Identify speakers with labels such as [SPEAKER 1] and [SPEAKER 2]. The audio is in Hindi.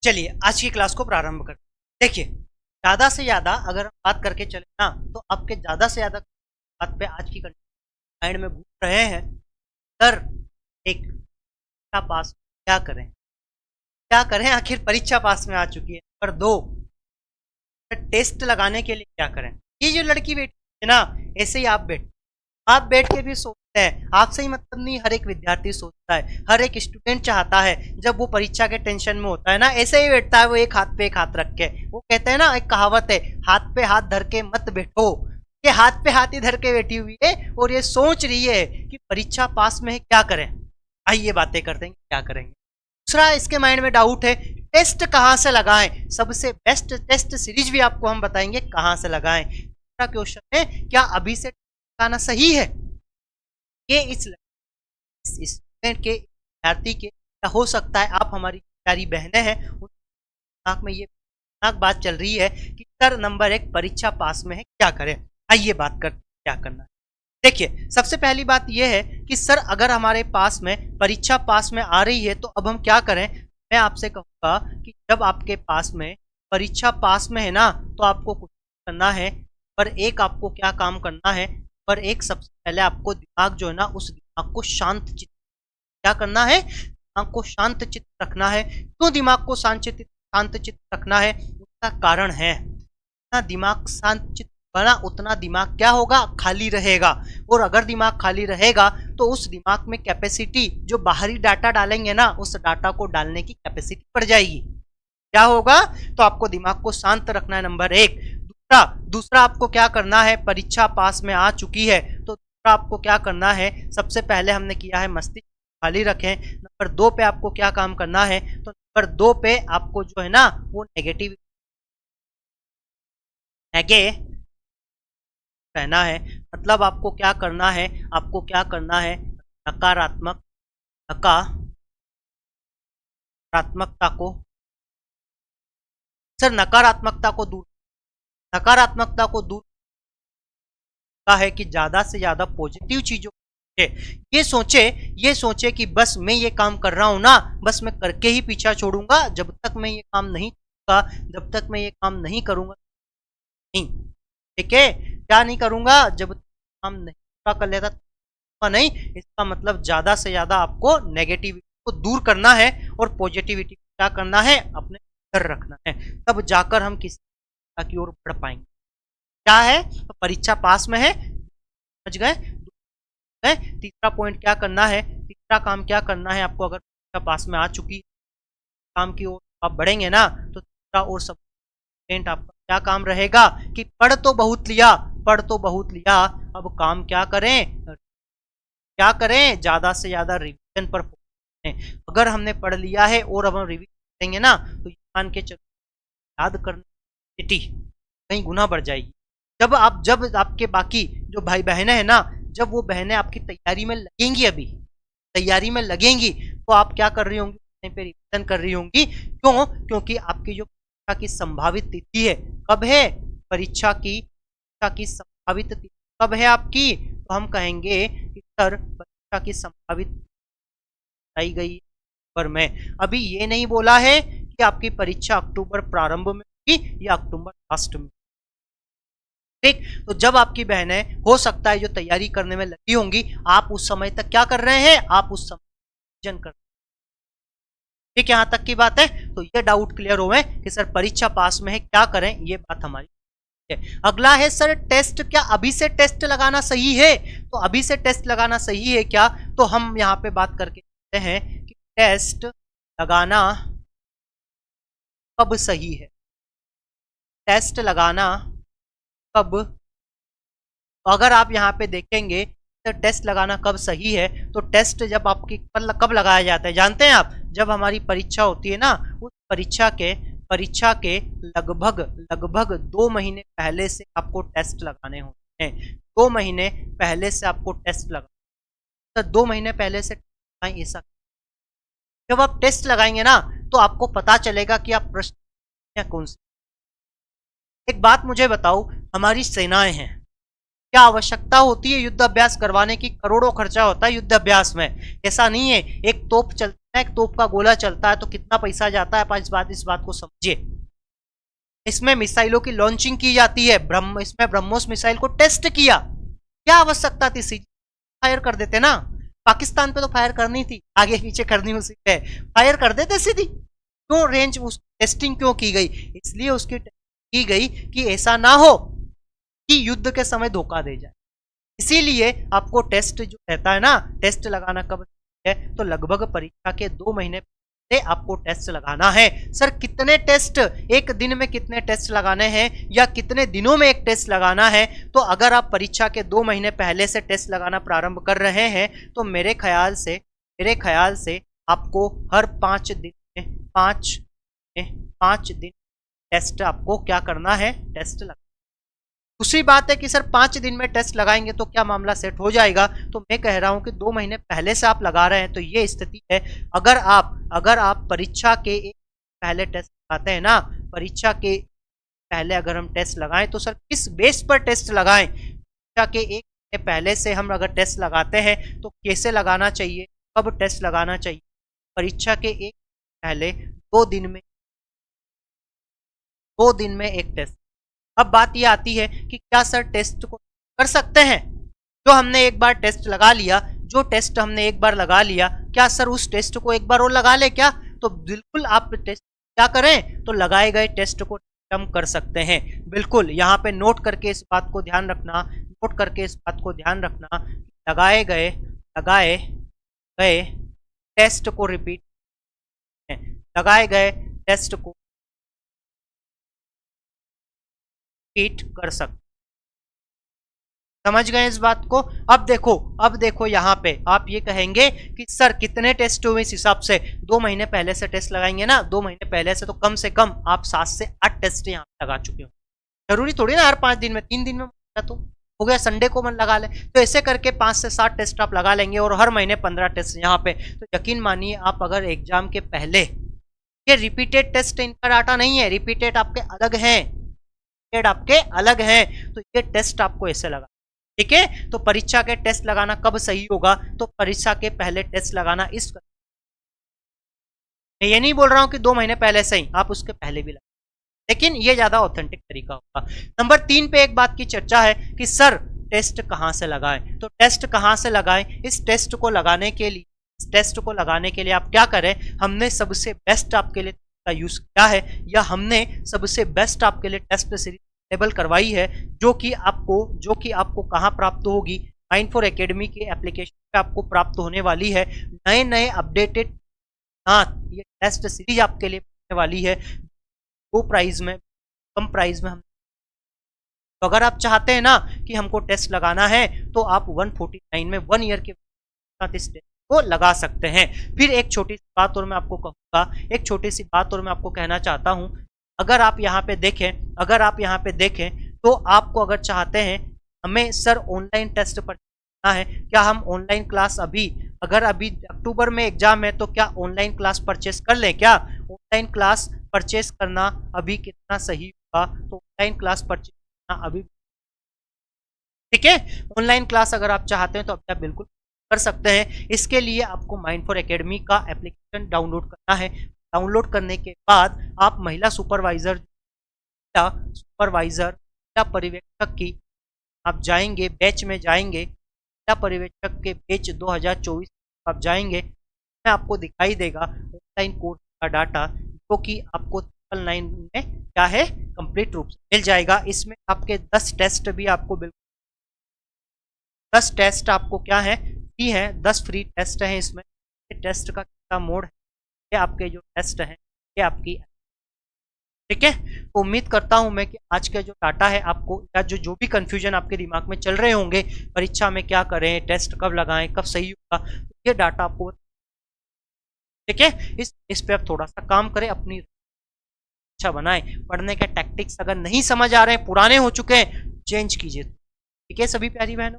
[SPEAKER 1] चलिए आज की क्लास को प्रारंभ करते हैं। देखिए ज्यादा से ज्यादा अगर हम बात करके चले ना तो आपके ज्यादा से ज्यादा बात पे आज की माइंड में घूम रहे हैं। सर एक परीक्षा पास क्या करें, क्या करें, आखिर परीक्षा पास में आ चुकी है। पर दो टेस्ट लगाने के लिए क्या करें। ये जो लड़की बैठी है ना, ऐसे ही आप बैठ के भी सोचते हैं। आपसे ही मतलब नहीं, हर एक विद्यार्थी सोचता है, हर एक स्टूडेंट चाहता है जब वो परीक्षा के टेंशन में होता है ना, ऐसे ही बैठता है वो एक हाथ पे एक हाथ रख के। वो कहते हैं ना, एक कहावत है, हाथ पे हाथ धर के मत बैठो। ये हाथ पे हाथ ही धर के बैठी हुई है और ये सोच रही है कि परीक्षा पास में है, क्या करें। आइए बातें करते हैं क्या करेंगे। दूसरा इसके माइंड में डाउट है, टेस्ट कहाँ से लगाएं। सबसे बेस्ट टेस्ट सीरीज भी आपको हम बताएंगे कहाँ से लगाएं। दूसरा क्वेश्चन है, क्या अभी से लगाना सही है। ये इस स्टूडेंट के विद्यार्थी के हो सकता है, आप हमारी प्यारी बहनें हैं, दिमाग में ये बात चल रही है कि सर नंबर 1 परीक्षा पास में है, क्या करें। आइए बात करते हैं क्या करना है। देखिए सबसे पहली बात यह है कि सर अगर हमारे पास में परीक्षा पास में आ रही है तो अब हम क्या करें। मैं आपसे कहूँगा कि जब आपके पास में परीक्षा पास में है ना, तो आपको कुछ करना है, पर एक आपको क्या काम करना है। पर एक सबसे पहले आपको दिमाग जो है ना, उस दिमाग को शांत चित्त, क्या करना है, दिमाग को शांत चित्त रखना है। क्यों दिमाग को शांत चित्त रखना है, उसका कारण है, ना दिमाग शांत चित्त बना उतना दिमाग क्या होगा, खाली रहेगा। और अगर दिमाग खाली रहेगा तो उस दिमाग में कैपेसिटी, जो बाहरी डाटा डालेंगे ना, उस डाटा को डालने की कैपेसिटी बढ़ जाएगी। क्या होगा, तो आपको दिमाग को शांत रखना है, नंबर 1। दूसरा आपको क्या करना है, परीक्षा पास में आ चुकी है तो दूसरा आपको क्या करना है, सबसे पहले हमने किया है मस्तिष्क खाली रखें। नंबर 2 पे आपको क्या काम करना है, तो नंबर 2 पे आपको जो है ना वो नेगेटिव कहना है। मतलब आपको क्या करना है, आपको क्या करना है, नकारात्मकता को, सर नकारात्मकता को दूर का है कि ज्यादा से ज्यादा पॉजिटिव चीजों ये सोचे कि बस मैं ये काम कर रहा हूं ना, बस मैं करके ही पीछा छोड़ूंगा। जब तक मैं ये काम नहीं करूंगा, जब तक मैं ये काम नहीं करूंगा, नहीं, ठीक है, क्या नहीं करूंगा, जब काम नहीं पूरा कर लेता नहीं। इसका मतलब ज्यादा से ज्यादा आपको नेगेटिविटी को दूर करना है और पॉजिटिविटी को क्या करना है, अपने अंदर रखना है। तब जाकर हम किसी की ओर बढ़ पाएंगे। क्या है, तो परीक्षा पास में है, समझ गए। तीसरा पॉइंट क्या करना है, तीसरा काम क्या करना है आपको, अगर परीक्षा पास में आ चुकी काम की ओर आप बढ़ेंगे ना, तो तीसरा और सब आपका क्या काम रहेगा कि पढ़ तो बहुत लिया, अब काम क्या करें, ज्यादा से ज्यादा रिवीजन पर फोकस करें। अगर हमने पढ़ लिया है और अब हम रिवीजन करेंगे ना, तो मान के चलो याद करने की कहीं गुना बढ़ जाएगी। जब आपके बाकी जो भाई बहनें हैं ना, जब वो बहनें आपकी तैयारी में लगेंगी, अभी तैयारी में लगेंगी, तो आप क्या कर रही होंगी, पे रिवीजन कर रही होंगी। क्यों, क्योंकि आपकी जो परीक्षा की संभावित तिथि है, कब है, परीक्षा की संभावित तिथि कब है आपकी, तो हम कहेंगे कि सर परीक्षा की संभावित बताई गई पर मैं अभी ये नहीं बोला है कि आपकी परीक्षा अक्टूबर प्रारंभ में होगी या अक्टूबर लास्ट में, ठीक। तो जब आपकी बहनें हो सकता है जो तैयारी करने में लगी होंगी, आप उस समय तक क्या कर रहे हैं, आप उस समय रिवीजन कर, ठीक, यहां तक की बात है। तो ये डाउट क्लियर हो गए कि सर परीक्षा पास में है, क्या करें, ये बात हमारी है। अगला है सर टेस्ट, क्या अभी से टेस्ट लगाना सही है। तो अभी से टेस्ट लगाना सही है क्या, तो हम यहाँ पे बात करके कहते हैं कि टेस्ट लगाना कब सही है, टेस्ट लगाना कब, अगर आप यहाँ पे देखेंगे तो टेस्ट लगाना कब सही है, तो टेस्ट जब आपकी कब लगाया जाता है, जानते हैं आप, जब हमारी परीक्षा होती है ना, उस परीक्षा के लगभग 2 महीने पहले से आपको टेस्ट लगाने होते हैं। 2 महीने पहले से आपको टेस्ट लगा, तो 2 महीने पहले से ऐसा जब आप टेस्ट लगाएंगे ना, तो आपको पता चलेगा कि आप प्रश्न कौन से। एक बात मुझे बताओ, हमारी सेनाएं हैं, क्या आवश्यकता होती है युद्ध अभ्यास करवाने की, करोड़ों खर्चा होता है युद्ध अभ्यास में। ऐसा नहीं है एक तोप चलती एक तोप का गोला चलता है तो कितना पैसा जाता है, आप इस बात को समझिए। इसमें मिसाइलों की लॉन्चिंग की जाती है, इसमें ब्रह्मोस मिसाइल को टेस्ट किया, क्या आवश्यकता थी, सीधे फायर कर देते ना। पाकिस्तान पे तो फायर करनी थी, आगे पीछे करनी उसी पे, फायर कर देते सीधी। क्यों रेंज उस टेस्टिंग क्यों की गई? इसलिए उसकी की गई कि ऐसा ना हो कि युद्ध के समय धोखा दे जाए। इसीलिए आपको टेस्ट जो रहता है ना, टेस्ट लगाना कब है, तो लगभग परीक्षा के 2 महीने से आपको टेस्ट लगाना है। सर कितने टेस्ट, एक दिन में कितने टेस्ट लगाने हैं या कितने दिनों में एक टेस्ट लगाना है? तो अगर आप परीक्षा के 2 महीने पहले से टेस्ट लगाना प्रारंभ कर रहे हैं तो मेरे ख्याल से आपको हर 5 दिन में 5 दिन टेस्ट आपको क्या करना है, टेस्ट लगा। दूसरी बात है कि सर 5 दिन में टेस्ट लगाएंगे तो क्या मामला सेट हो जाएगा? तो मैं कह रहा हूं कि 2 महीने पहले से आप लगा रहे हैं तो ये स्थिति है। अगर आप परीक्षा के एक पहले टेस्ट लगाते हैं ना, परीक्षा के पहले अगर हम टेस्ट लगाएं तो सर किस बेस पर टेस्ट लगाएं? परीक्षा के एक महीने पहले से हम अगर टेस्ट लगाते हैं तो कैसे लगाना चाहिए, कब टेस्ट लगाना चाहिए? परीक्षा के एक पहले 2 दिन में एक टेस्ट। अब बात ये आती है कि क्या सर टेस्ट को कर सकते हैं? जो हमने एक बार टेस्ट लगा लिया, जो टेस्ट हमने एक बार लगा लिया, क्या सर उस टेस्ट को एक बार और लगा ले क्या? तो बिल्कुल आप टेस्ट क्या करें, तो लगाए गए टेस्ट को कम कर सकते हैं। बिल्कुल यहाँ पे नोट करके इस बात को ध्यान रखना, लगाए गए टेस्ट को रिपीट, लगाए गए टेस्ट को रिपीट कर सकते। समझ गए इस बात को? अब देखो यहाँ पे आप ये कहेंगे कि सर कितने टेस्ट हुए, इस हिसाब से 2 महीने पहले से टेस्ट लगाएंगे ना, 2 महीने पहले से तो कम से कम आप 7 से 8 टेस्ट यहाँ पे लगा चुके हो। जरूरी थोड़ी ना हर 5 दिन में, 3 दिन में तो हो गया, संडे को मन लगा ले, तो ऐसे करके 5 से 7 टेस्ट आप लगा लेंगे और हर महीने 15 टेस्ट यहाँ पे। तो यकीन मानिए आप अगर एग्जाम के पहले, ये रिपीटेड टेस्ट इनका डाटा नहीं है, रिपीटेड आपके अलग हैं, तो ये टेस्ट आपको ऐसे लगा, ठीक है। तो परीक्षा के टेस्ट लगाना कब सही होगा, तो परीक्षा के पहले टेस्ट लगाना इस, मैं ये नहीं बोल रहा हूं कि 2 महीने पहले सही, आप उसके पहले भी लगा, लेकिन ये ज्यादा ऑथेंटिक तरीका होगा। नंबर 3 पे एक बात की चर्चा है कि सर टेस्ट कहां से लगाएं, तो टेस्ट कहां से लगाएं? इस टेस्ट को लगाने के लिए आप क्या करें, हमने सबसे बेस्ट आपके लिए का यूज किया है, या हमने सबसे बेस्ट आपके लिए टेस्ट सीरीज अवेलेबल करवाई है, जो कि आपको कहां प्राप्त होगी, माइंड4 एकेडमी के एप्लीकेशन पे आपको प्राप्त होने वाली है। नए अपडेटेड ये टेस्ट सीरीज आपके लिए होने वाली है, कम प्राइस में हम। तो अगर आप चाहते हैं ना कि हमको टेस्ट लगाना है तो आप 149 में 1 ईयर के साथ इस टेस्ट को लगा सकते हैं। फिर एक छोटी सी बात और मैं आपको कहना चाहता हूं, अगर आप यहाँ पे देखें तो आपको अगर चाहते हैं हमें सर ऑनलाइन टेस्ट पर करना है, क्या हम ऑनलाइन क्लास अभी अक्टूबर में एग्जाम है तो क्या ऑनलाइन क्लास परचेस कर लें? क्या ऑनलाइन क्लास परचेस करना अभी कितना सही होगा? तो ऑनलाइन क्लास परचेस करना अभी, ठीक है, ऑनलाइन क्लास अगर आप चाहते हैं तो आप बिल्कुल कर सकते हैं। इसके लिए आपको माइंड4 एकेडमी का एप्लीकेशन डाउनलोड करना है। डाउनलोड करने के बाद आप महिला सुपरवाइजर या पर्यवेक्षक की आप जाएंगे, बैच में जाएंगे, महिला पर्यवेक्षक के बैच 2024 आप जाएंगे, में आपको दिखाई देगा ऑनलाइन कोर्स का डाटा, जो कि आपको 999 में क्या है, कंप्लीट रूप से मिल जाएगा। इसमें आपके 10 टेस्ट भी आपको बिल्कुल 10 टेस्ट आपको क्या है, फ्री है, 10 फ्री टेस्ट हैं इसमें। टेस्ट का कितना मोड है, ये आपके जो टेस्ट हैं ये आपकी, ठीक है। तो उम्मीद करता हूं मैं कि आज का जो डाटा है आपको, या जो भी कंफ्यूजन आपके दिमाग में चल रहे होंगे, परीक्षा में क्या करें, टेस्ट कब लगाएं, कब सही होगा, तो ये डाटा आपको, ठीक है, इस पे आप थोड़ा सा काम करें, अपनी अच्छा बनाएं। पढ़ने के टैक्टिक्स अगर नहीं समझ आ रहे हैं, पुराने हो चुके हैं, चेंज कीजिए, ठीक है सभी प्यारी बहनों।